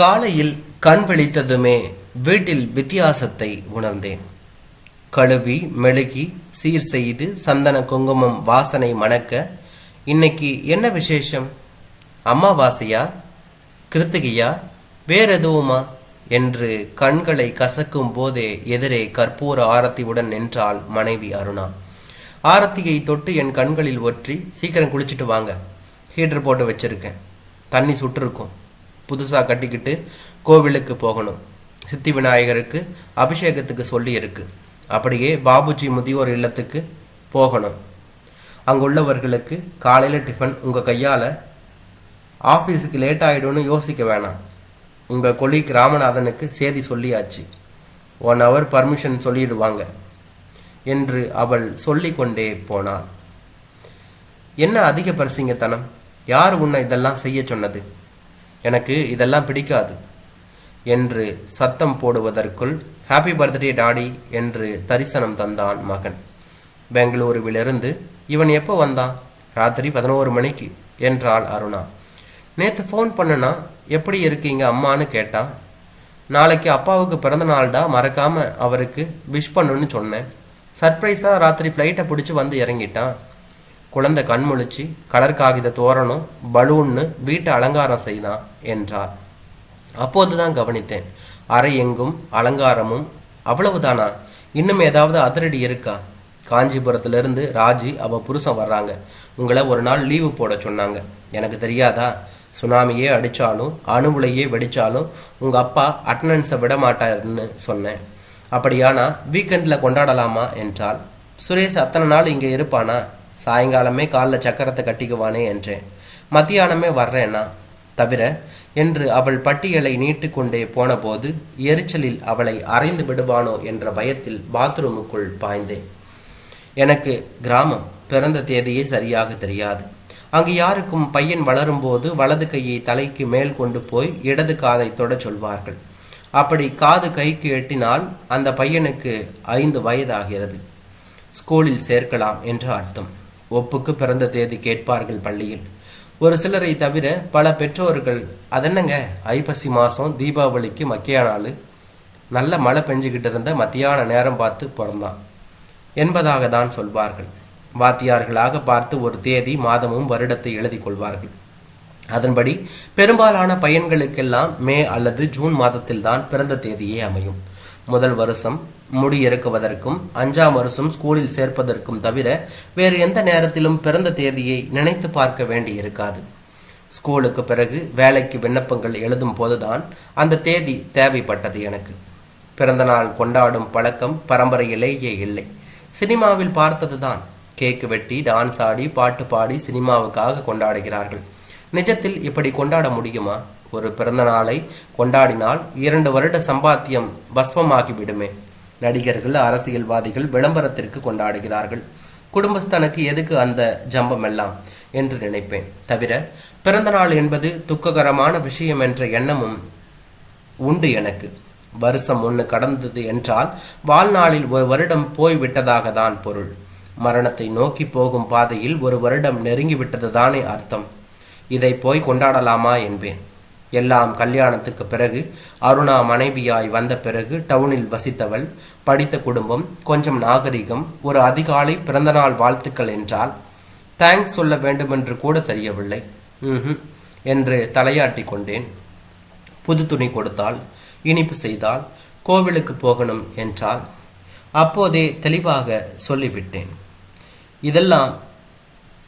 காலையில் கண் விழித்ததுமே வீட்டில் வித்தியாசத்தை உணர்ந்தேன். கழுவி மெழுகி சீர் செய்து சந்தன குங்குமம் வாசனை மணக்க, இன்னைக்கு என்ன விசேஷம்? அம்மாவாசையா, கிருத்திகையா, வேறெதுவுமா என்று கண்களை கசக்கும் போதே எதிரே கற்பூர ஆரத்தியுடன் நின்றாள் மனைவி அருணா. ஆரத்தியை தொட்டு என் கண்களில் ஒற்றி, சீக்கிரம் குளிச்சுட்டு வாங்க, ஹீட்டர் போட்டு வச்சிருக்கேன், தண்ணி சுட்டிருக்கும், புதுசாக கட்டிக்கிட்டு கோவிலுக்கு போகணும், சித்தி விநாயகருக்கு அபிஷேகத்துக்கு சொல்லி இருக்கு, அப்படியே பாபுஜி முதியோர் இல்லத்துக்கு போகணும், அங்குள்ளவர்களுக்கு காலையில் டிஃபன் உங்கள் கையால், ஆஃபீஸுக்கு லேட் ஆகிடும்னு யோசிக்க வேணாம், உங்கள் கொலீக் ராமநாதனுக்கு சேதி சொல்லியாச்சு, 1 hour பர்மிஷன் சொல்லிடுவாங்க என்று அவள் சொல்லிக்கொண்டே போனாள். என்ன அதிக பரிசிங்கத்தனம், யார் உன்னை இதெல்லாம் செய்ய சொன்னது? எனக்கு இதெல்லாம் பிடிக்காது என்று சத்தம் போடுவதற்குள் ஹாப்பி பர்த்டே டாடி என்று தரிசனம் தந்தான் மகன். பெங்களூருவிலிருந்து இவன் எப்போ வந்தான்? ராத்திரி 11 மணிக்கு என்றாள் அருணா. நேற்று ஃபோன் பண்ணுனா எப்படி இருக்கீங்க அம்மான்னு கேட்டான். நாளைக்கு அப்பாவுக்கு பிறந்த நாள்டா, மறக்காம அவருக்கு விஷ் பண்ணுன்னு சொன்னேன். சர்ப்ரைஸாக ராத்திரி ஃப்ளைட்டை பிடிச்சி வந்து இறங்கிட்டான். குழந்தை கண்முழிச்சு கலர் காகித தோரணம் பலூன்னு வீட்டை அலங்காரம் செய்தான் என்றார். அப்போதுதான் கவனித்தேன், அறை எங்கும் அலங்காரமும். அவ்வளவுதானா? இன்னும் ஏதாவது அதிரடி இருக்கா? காஞ்சிபுரத்திலிருந்து ராஜி அவ புருஷன் வர்றாங்க, உங்களை ஒரு நாள் லீவு போட சொன்னாங்க. எனக்கு தெரியாதா? சுனாமியே அடித்தாலும் அணுவுலையே வெடித்தாலும் உங்கள் அப்பா அட்டண்டன்ஸை விட மாட்டாருன்னு சொன்னேன். அப்படியானா வீக்கெண்டில் கொண்டாடலாமா என்றால். சுரேஷ் அத்தனை நாள் இங்கே இருப்பானா? சாயங்காலமே காலில் சக்கரத்தை கட்டிக்குவானே என்றேன். மத்தியானமே வர்றேன்னா தவிர என்று அவள் பட்டியலை நீட்டுக்கொண்டே போன போது எரிச்சலில் அவளை அரைந்து விடுவானோ என்ற பயத்தில் பாத்ரூமுக்குள் பாய்ந்தேன். எனக்கு கிராமம், பிறந்த தேதியே சரியாக தெரியாது. அங்கு யாருக்கும் பையன் வளரும்போது வலது கையை தலைக்கு மேல் கொண்டு போய் இடது காதை தொட சொல்வார்கள். அப்படி காது கைக்கு எட்டினால் அந்த பையனுக்கு 5 வயதாகிறது. ஸ்கூலில் சேர்க்கலாம் என்று அர்த்தம். ஒப்புக்கு பிறந்த தேதி கேட்பார்கள் பள்ளியில். ஒரு சிலரை தவிர பல பெற்றோர்கள், அதென்னங்க ஐப்பசி மாதம் தீபாவளிக்கு மக்கிய நாள், நல்ல மழை பெஞ்சுக்கிட்டு இருந்த மத்தியான நேரம் பார்த்து பிறந்தான் என்பதாக தான் சொல்வார்கள். வாத்தியார்களாக பார்த்து ஒரு தேதி மாதமும் வருடத்தை எழுதி கொள்வார்கள். அதன்படி பெரும்பாலான பையன்களுக்கெல்லாம் மே அல்லது ஜூன் மாதத்தில் தான் பிறந்த தேதியே அமையும். முதல் வருஷம் முடி இறக்குவதற்கும் 5ஆம் வருஷம் ஸ்கூலில் சேர்ப்பதற்கும் தவிர வேறு எந்த நேரத்திலும் பிறந்த தேதியை நினைத்து பார்க்க வேண்டி இருக்காது. ஸ்கூலுக்கு பிறகு வேலைக்கு விண்ணப்பங்கள் எழுதும் போதுதான் அந்த தேதி தேவைப்பட்டது எனக்கு. பிறந்த நாள் கொண்டாடும் பழக்கம் பரம்பரையிலேயே இல்லை. சினிமாவில் பார்த்தது தான். கேக்கு வெட்டி, டான்ஸ் ஆடி, பாட்டு பாடி சினிமாவுக்காக கொண்டாடுகிறார்கள். நிஜத்தில் இப்படி கொண்டாட முடியுமா? ஒரு பிறந்த நாளை கொண்டாடினால் 2 வருட சம்பாத்தியம் பஸ்மமாகிவிடுமே. நடிகர்கள், அரசியல்வாதிகள் விளம்பரத்திற்கு கொண்டாடுகிறார்கள். குடும்பஸ்தனுக்கு எதுக்கு அந்த ஜம்பம் எல்லாம் என்று நினைப்பேன். தவிர பிறந்த நாள் என்பது துக்ககரமான விஷயம் என்ற எண்ணமும் உண்டு எனக்கு. வருஷம் 1 கடந்தது என்றால் வாழ்நாளில் 1 வருடம் போய்விட்டதாக தான் பொருள். மரணத்தை நோக்கி போகும் பாதையில் 1 வருடம் நெருங்கிவிட்டது தானே அர்த்தம். இதை போய் கொண்டாடலாமா என்பேன். எல்லாம் கல்யாணத்துக்கு பிறகு, அருணா மனைவியாய் வந்த பிறகு டவுனில் வசித்தவள், படித்த குடும்பம், கொஞ்சம் நாகரிகம், ஒரு அதிகாலை பிறந்தநாள் வாழ்த்துக்கள் என்றால் தேங்க்ஸ் சொல்ல வேண்டுமென்று கூட தெரியவில்லை. என்று தலையாட்டி கொண்டேன். புது துணி கொடுத்தால், இனிப்பு செய்தால், கோவிலுக்கு போகணும் என்றால் அப்போதே தெளிவாக சொல்லிவிட்டேன். இதெல்லாம்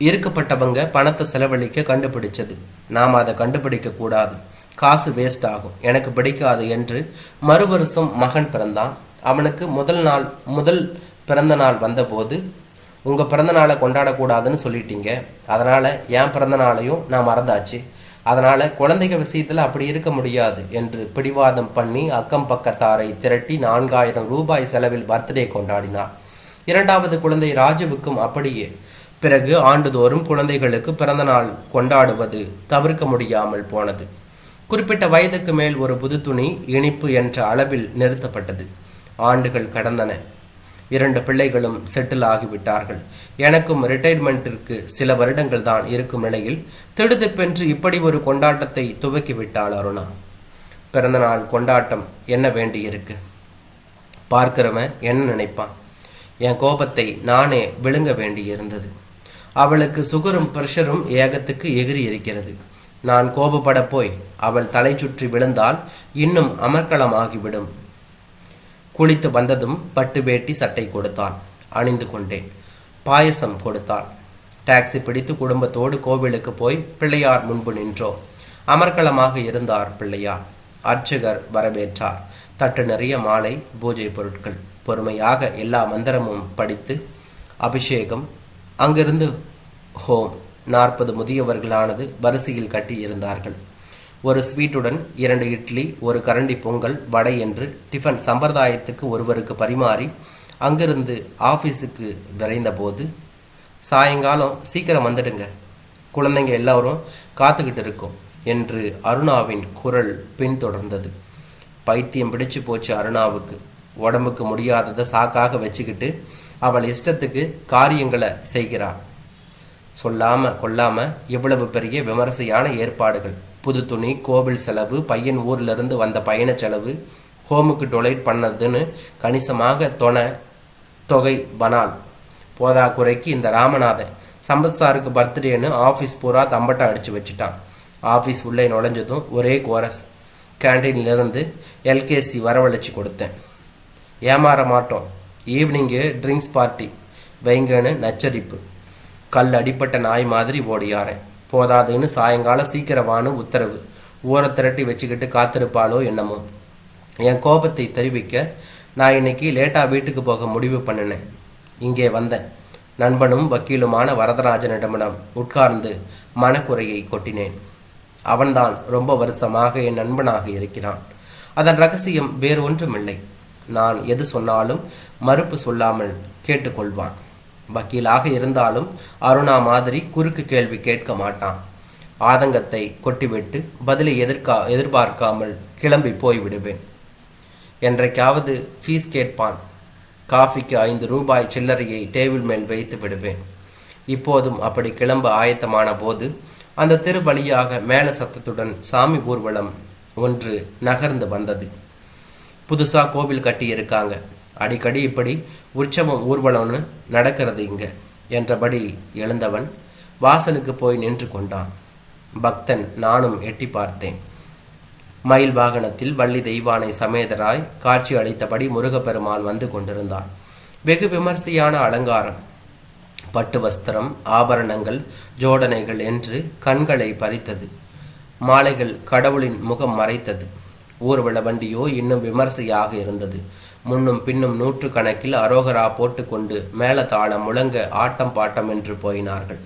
இருக்கப்பட்டவங்க பணத்தை செலவழிக்க கண்டுபிடிச்சது. நாம் அதை கண்டுபிடிக்க கூடாது, காசு வேஸ்ட் ஆகும், எனக்கு பிடிக்காது என்று. மறு வருஷம் மகன் பிறந்தான். அவனுக்கு முதல் பிறந்த நாள் வந்தபோது, உங்கள் பிறந்த நாளை கொண்டாடக்கூடாதுன்னு சொல்லிட்டீங்க, அதனால் என் பிறந்த நாளையும் நான் மறந்தாச்சு, அதனால் குழந்தைங்க விஷயத்தில் அப்படி இருக்க முடியாது என்று பிடிவாதம் பண்ணி அக்கம் பக்கத்தாரை திரட்டி 4000 ரூபாய் செலவில் பர்த்டே கொண்டாடினார். 2வது குழந்தை ராஜுவுக்கும் அப்படியே. பிறகு ஆண்டுதோறும் குழந்தைகளுக்கு பிறந்த நாள் கொண்டாடுவது தவிர்க்க முடியாமல் போனது. குறிப்பிட்ட வயதுக்கு மேல் ஒரு புது துணி, இனிப்பு என்ற அளவில் நிறுத்தப்பட்டது. ஆண்டுகள் கடந்தன. 2 பிள்ளைகளும் செட்டில் ஆகிவிட்டார்கள். எனக்கும் ரிட்டையர்மெண்ட்டிற்கு சில வருடங்கள் தான் இருக்கும் நிலையில் திடுதிப்பென்று இப்படி ஒரு கொண்டாட்டத்தை துவக்கிவிட்டாள் அருணா. பிறந்தநாள் கொண்டாட்டம் என்ன வேண்டி இருக்கு? பார்க்கிறவன் என்ன நினைப்பான்? என் கோபத்தை நானே விழுங்க வேண்டி இருந்தது. அவளுக்கு சுகரும் பிரஷரும் ஏகத்துக்கு எகிரி இருக்கிறது. நான் கோபப்பட போய் அவள் தலை சுற்றி விழுந்தால் இன்னும் அமர்க்களமாகிவிடும். குளித்து வந்ததும் பட்டு வேட்டி சட்டை கொடுத்தாள். அணிந்து கொண்டேன். பாயசம் கொடுத்தாள். டாக்ஸி பிடித்து குடும்பத்தோடு கோவிலுக்கு போய் பிள்ளையார் முன்பு நின்றோம். அமர்க்களமாக இருந்தார் பிள்ளையார். அர்ச்சகர் வரவேற்றார். தட்டு நிறைய மாலை, பூஜை பொருட்கள். பொறுமையாக எல்லா மந்திரமும் படித்து அபிஷேகம். அங்கிருந்து ஹோம். 40 முதியவர்களானது வரிசையில் கட்டி இருந்தார்கள். ஒரு ஸ்வீட்டுடன் 2 இட்லி, ஒரு கரண்டி பொங்கல், வடை என்று டிஃபன் சம்பிரதாயத்துக்கு ஒருவருக்கு பரிமாறி அங்கிருந்து ஆஃபீஸுக்கு விரைந்த போது, சாயங்காலம் சீக்கிரம் வந்துடுங்க, குழந்தைங்க எல்லாரும் காத்துக்கிட்டு இருக்கோம் என்று அருணாவின் குரல் பின்தொடர்ந்தது. பைத்தியம் பிடிச்சு போச்சு அருணாவுக்கு. உடம்புக்கு முடியாததை சாக்காக வச்சுக்கிட்டு அவள் இஷ்டத்துக்கு காரியங்களை செய்கிறாள். சொல்லாம கொல்லாம இவ்வளவு பெரிய விமரிசையான ஏற்பாடுகள், புது துணி, கோவில் செலவு, பையன் ஊர்ல இருந்து வந்த பயண செலவு, ஹோமுக்கு டொனேட் பண்ணதுன்னு கணிசமாக தொகை பனால். போதா குறைக்கு இந்த ராமநாதன் சம்பத் சாருக்கு பர்த்டேன்னு ஆஃபீஸ் பூரா தம்பட்டம் அடிச்சு வச்சுட்டான். ஆஃபீஸ் உள்ளே நுழைஞ்சதும் ஒரே கோரஸ். கேன்டீன்லேருந்து எல்கேசி வரவழைச்சி கொடுத்தேன். ஏமாற மாட்டோம், ஈவினிங்கு ட்ரிங்க்ஸ் பார்ட்டி வைங்கன்னு நச்சரிப்பு. கல் அடிப்பட்ட நாய் மாதிரி ஓடியாரேன். போதாதுன்னு சாயங்காலம் சீக்கிரவானு உத்தரவு. ஊரை திரட்டி வச்சுக்கிட்டு காத்திருப்பாளோ என்னமோ. என் கோபத்தை தெரிவிக்க நான் இன்னைக்கு லேட்டாக வீட்டுக்கு போக முடிவு பண்ணினேன். இங்கே வந்தேன். நண்பனும் வக்கீலுமான வரதராஜனிடமிடம் உட்கார்ந்து மனக்குறையை கொட்டினேன். அவன்தான் ரொம்ப வருஷமாக என் நண்பனாக இருக்கிறான். அதன் ரகசியம் வேறு ஒன்றுமில்லை. நான் எது சொன்னாலும் மறுப்பு சொல்லாமல் கேட்டுக்கொள்வான். வக்கீலாக இருந்தாலும் அருணா மாதிரி குறுக்கு கேள்வி கேட்க மாட்டான். ஆதங்கத்தை கொட்டிவிட்டு பதிலை எதிர்பார்க்காமல் கிளம்பி போய்விடுவேன். என்றைக்காவது ஃபீஸ் கேட்பான். காஃபிக்கு 5 ரூபாய் சில்லறையை டேபிள் மேல் வைத்து விடுவேன். இப்போதும் அப்படி கிளம்ப ஆயத்தமான போது அந்த தெரு வழியாக மேல சத்தத்துடன் சாமி ஊர்வலம் ஒன்று நகர்ந்து வந்தது. புதுசா கோவில் கட்டி இருக்காங்க. அடிக்கடி இப்படி உற்சவம் ஊர்வலம்னு நடக்கிறது இங்க என்றபடி எழுந்தவன் வாசலுக்கு போய் நின்று கொண்டான். பக்தன். நானும் எட்டி பார்த்தேன். மயில் வாகனத்தில் வள்ளி தெய்வானை சமேதராய் காட்சி அளித்தபடி முருகப்பெருமான் வந்து கொண்டிருந்தான். வெகு விமர்சையான அலங்காரம், பட்டு வஸ்திரம், ஆபரணங்கள், ஜோடனைகள் என்று கண்களை பறித்தது. மாலைகள் கடவுளின் முகம் மறைத்தது. ஊர்வல வண்டியோ இன்னும் விமர்சையாக இருந்தது. முன்னும் பின்னும் 100 கணக்கில் அரோகரா போட்டுக்கொண்டு மேல தாளம் முழங்க ஆட்டம் பாட்டம் என்று போயினார்கள்.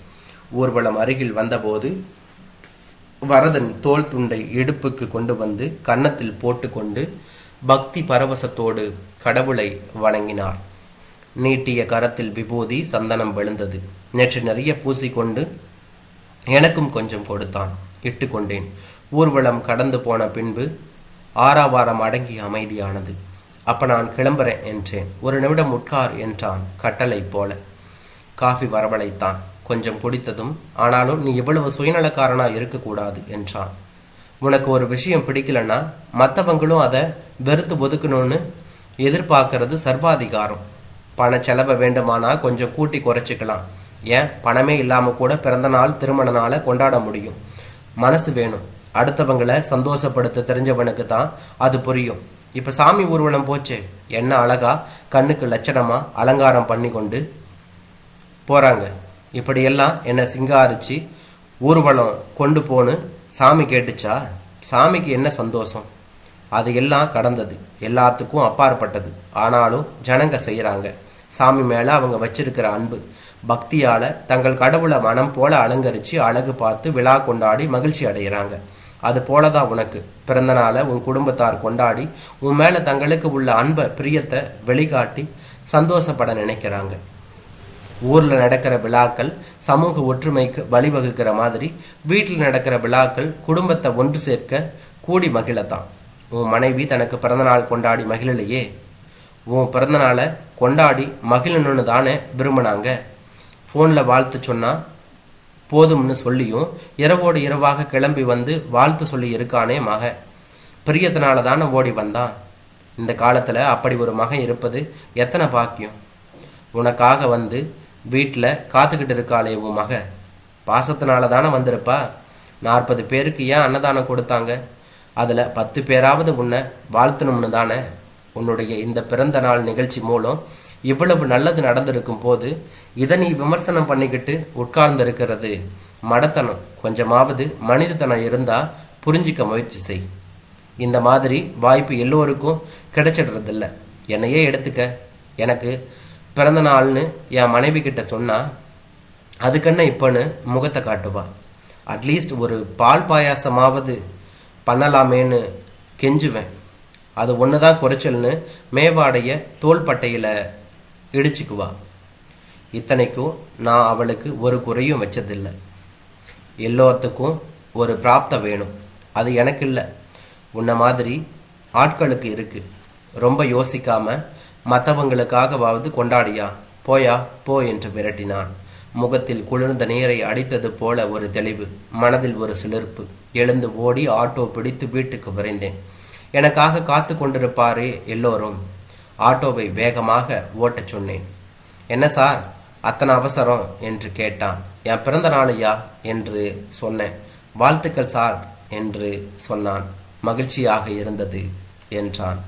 ஊர்வலம் அருகில் வந்தபோது வரதன் தோல் துண்டை இடுப்புக்கு கொண்டு வந்து கன்னத்தில் போட்டுக்கொண்டு பக்தி பரவசத்தோடு கடவுளை வணங்கினார். நீட்டிய கரத்தில் விபூதி சந்தனம் விழுந்தது. நேற்று நிறைய பூசிக்கொண்டு எனக்கும் கொஞ்சம் கொடுத்தான். இட்டு கொண்டேன். ஊர்வலம் கடந்து போன பின்பு ஆறாவாரம் அடங்கி அமைதியானது. அப்ப நான் கிளம்புறேன் என்றேன். 1 நிமிடம் உட்கார் என்றான் கட்டளை போல. காஃபி வரவழைத்தான். கொஞ்சம் குடித்ததும், ஆனாலும் நீ இவ்வளவு சுயநலக்காரனா இருக்கக்கூடாது என்றான். உனக்கு ஒரு விஷயம் பிடிக்கலன்னா மற்றவங்களும் அதை வெறுத்து ஒதுக்கணும்னு எதிர்பார்க்கறது சர்வாதிகாரம். பண செலவை வேண்டுமானா கொஞ்சம் கூட்டி குறைச்சிக்கலாம். ஏன், பணமே இல்லாம கூட பிறந்த நாள் திருமண நாளை கொண்டாட முடியும். மனசு வேணும். அடுத்தவங்களை சந்தோஷப்படுத்த தெரிஞ்சவனுக்கு தான் அது புரியும். இப்ப சாமி ஊர்வலம் போச்சு, என்ன அழகா கண்ணுக்கு லட்சணமா அலங்காரம் பண்ணி கொண்டு போறாங்க. இப்படியெல்லாம் என்னை சிங்காரிச்சு ஊர்வலம் கொண்டு போன்னு சாமி கேட்டுச்சா? சாமிக்கு என்ன சந்தோஷம்? அது எல்லாம் கடந்தது, எல்லாத்துக்கும் அப்பாற்பட்டது. ஆனாலும் ஜனங்க செய்யறாங்க. சாமி மேல அவங்க வச்சிருக்கிற அன்பு பக்தியால தங்கள் கடவுளை மனம் போல அலங்கரிச்சு அழகு பார்த்து விழா கொண்டாடி மகிழ்ச்சி அடைகிறாங்க. அது போலதான் உனக்கு பிறந்த நாளை உன் குடும்பத்தார் கொண்டாடி உன் மேல தங்களுக்கு உள்ள அன்பை பிரியத்தை வெளிக்காட்டி சந்தோஷப்பட நினைக்கிறாங்க. ஊர்ல நடக்கிற விழாக்கள் சமூக ஒற்றுமைக்கு வழிவகுக்கிற மாதிரி வீட்டில் நடக்கிற விழாக்கள் குடும்பத்தை ஒன்று சேர்க்க கூடி மகிழத்தான். உன் மனைவி தனக்கு பிறந்தநாள் கொண்டாடி மகிழலையே. உன் பிறந்தநாளை கொண்டாடி மகிழணும்னு தானே விரும்பினாங்க. ஃபோனில் வாழ்த்து சொன்னா போதும்னு சொல்லியும் இரவோடு இரவாக கிளம்பி வந்து வாழ்த்து சொல்லி இருக்கானே மக. பிரியத்தினால தானே ஓடி வந்தான். இந்த காலத்தில் அப்படி ஒரு மகன் இருப்பது எத்தனை பாக்கியம். உனக்காக வந்து வீட்டில் காத்துக்கிட்டு இருக்காளே உன் மக, பாசத்தினால தானே வந்திருப்பா. 40 பேருக்கு ஏன் அன்னதானம் கொடுத்தாங்க? அதில் 10 பேராவது உன்னை வாழ்த்தணும்னு தானே. உன்னுடைய இந்த பிறந்த நாள் நிகழ்ச்சி மூலம் இவ்வளவு நல்லது நடந்திருக்கும் போது இதை நீ விமர்சனம் பண்ணிக்கிட்டு உட்கார்ந்து இருக்கிறது மடத்தனம். கொஞ்சமாவது மனிதத்தனம் இருந்தால் புரிஞ்சிக்க முயற்சி செய். இந்த மாதிரி வாய்ப்பு எல்லோருக்கும் கிடைச்சிடுறதில்ல. என்னையே எடுத்துக்க. எனக்கு பிறந்த நாள்னு என் மனைவி கிட்ட சொன்னால் அதுக்கென்ன இப்போன்னு முகத்தை காட்டுவா. அட்லீஸ்ட் ஒரு பால் பாயாசமாவது பண்ணலாமேன்னு கெஞ்சுவேன். அது ஒன்று தான் குறைச்சல்னு மேவாடைய தோள்பட்டையில் இடிச்சுக்குவா. இத்தனைக்கும் நான் அவளுக்கு ஒரு குறையும் வச்சதில்லை. எல்லோத்துக்கும் ஒரு பிராப்தம் வேணும், அது எனக்கு இல்லை. உன்ன மாதிரி ஆட்களுக்கு இருக்கு. ரொம்ப யோசிக்காம மற்றவங்களுக்காகவாவது கொண்டாடியா, போயா போ என்று விரட்டினான். முகத்தில் குளிர்ந்த நீரை அடித்தது போல ஒரு தெளிவு, மனதில் ஒரு சிலிர்ப்பு. எழுந்து ஓடி ஆட்டோ பிடித்து வீட்டுக்கு விரைந்தேன். எனக்காக காத்து கொண்டிருப்பாரே எல்லோரும். ஆட்டோவை வேகமாக ஓட்டச் சொன்னேன். என்ன சார் அத்தனை அவசரம் என்று கேட்டான். என் பிறந்த நாளையா என்று சொன்னேன். வாழ்த்துக்கள் சார் என்று சொன்னான். மகிழ்ச்சியாக இருந்தது என்றான்.